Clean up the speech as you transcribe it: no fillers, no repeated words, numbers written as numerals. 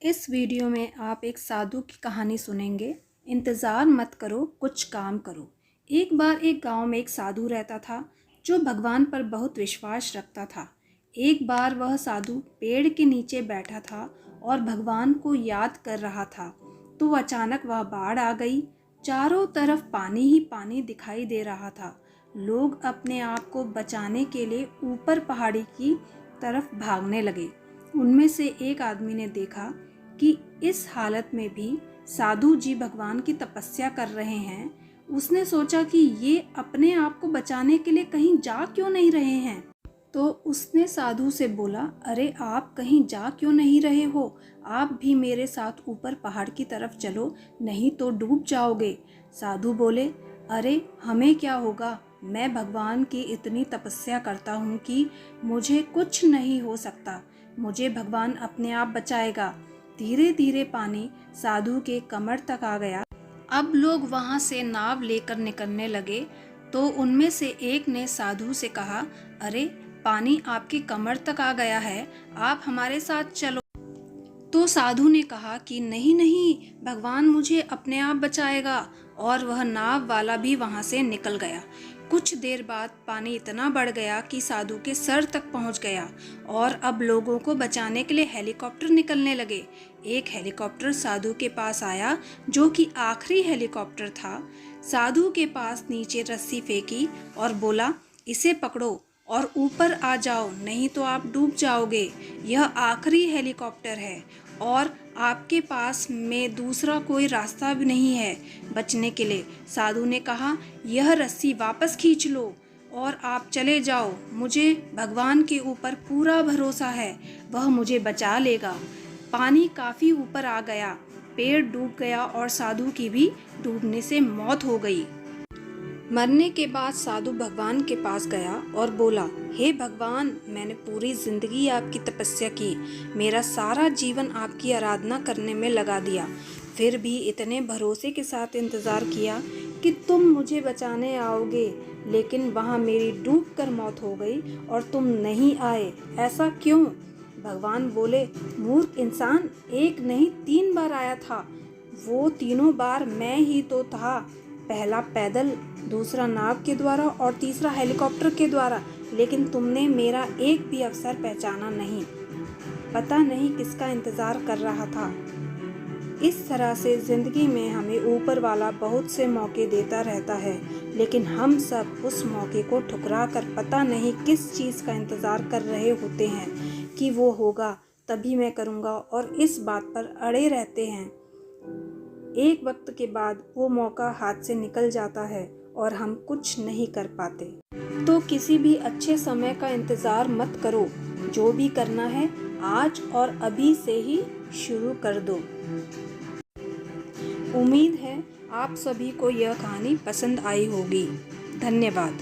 इस वीडियो में आप एक साधु की कहानी सुनेंगे। इंतज़ार मत करो, कुछ काम करो। एक बार एक गांव में एक साधु रहता था जो भगवान पर बहुत विश्वास रखता था। एक बार वह साधु पेड़ के नीचे बैठा था और भगवान को याद कर रहा था, तो अचानक वह बाढ़ आ गई। चारों तरफ पानी ही पानी दिखाई दे रहा था। लोग अपने आप को बचाने के लिए ऊपर पहाड़ी की तरफ भागने लगे। उनमें से एक आदमी ने देखा कि इस हालत में भी साधु जी भगवान की तपस्या कर रहे हैं। उसने सोचा कि ये अपने आप को बचाने के लिए कहीं जा क्यों नहीं रहे हैं। तो उसने साधु से बोला, अरे आप कहीं जा क्यों नहीं रहे हो? आप भी मेरे साथ ऊपर पहाड़ की तरफ चलो, नहीं तो डूब जाओगे। साधु बोले, अरे हमें क्या होगा, मैं भगवान की इतनी तपस्या करता हूँ कि मुझे कुछ नहीं हो सकता। मुझे भगवान अपने आप बचाएगा। धीरे धीरे पानी साधु के कमर तक आ गया। अब लोग वहां से नाव लेकर निकलने लगे। तो उनमें से एक ने साधु से कहा, अरे पानी आपकी कमर तक आ गया है, आप हमारे साथ चलो। तो साधु ने कहा कि नहीं नहीं, भगवान मुझे अपने आप बचाएगा। और वह नाव वाला भी वहां से निकल गया। कुछ देर बाद पानी इतना बढ़ गया कि साधु के सर तक पहुंच गया और अब लोगों को बचाने के लिए हेलीकॉप्टर निकलने लगे। एक हेलीकॉप्टर साधु के पास आया, जो कि आखिरी हेलीकॉप्टर था। साधु के पास नीचे रस्सी फेंकी और बोला, इसे पकड़ो और ऊपर आ जाओ, नहीं तो आप डूब जाओगे। यह आखिरी हेलीकॉप्टर है और आपके पास में दूसरा कोई रास्ता भी नहीं है बचने के लिए। साधु ने कहा, यह रस्सी वापस खींच लो और आप चले जाओ। मुझे भगवान के ऊपर पूरा भरोसा है, वह मुझे बचा लेगा। पानी काफ़ी ऊपर आ गया, पेड़ डूब गया और साधु की भी डूबने से मौत हो गई। मरने के बाद साधु भगवान के पास गया और बोला, हे भगवान, मैंने पूरी जिंदगी आपकी तपस्या की, मेरा सारा जीवन आपकी आराधना करने में लगा दिया, फिर भी इतने भरोसे के साथ इंतज़ार किया कि तुम मुझे बचाने आओगे, लेकिन वहाँ मेरी डूबकर मौत हो गई और तुम नहीं आए, ऐसा क्यों? भगवान बोले, मूर्ख इंसान, एक नहीं 3 बार आया था। वो तीनों बार मैं ही तो था। पहला पैदल, दूसरा नाव के द्वारा और तीसरा हेलीकॉप्टर के द्वारा, लेकिन तुमने मेरा एक भी अवसर पहचाना नहीं। पता नहीं किसका इंतज़ार कर रहा था। इस तरह से ज़िंदगी में हमें ऊपर वाला बहुत से मौके देता रहता है, लेकिन हम सब उस मौके को ठुकरा कर पता नहीं किस चीज़ का इंतज़ार कर रहे होते हैं कि वो होगा तभी मैं करूँगा, और इस बात पर अड़े रहते हैं। एक वक्त के बाद वो मौका हाथ से निकल जाता है और हम कुछ नहीं कर पाते। तो किसी भी अच्छे समय का इंतज़ार मत करो, जो भी करना है आज और अभी से ही शुरू कर दो। उम्मीद है आप सभी को यह कहानी पसंद आई होगी। धन्यवाद।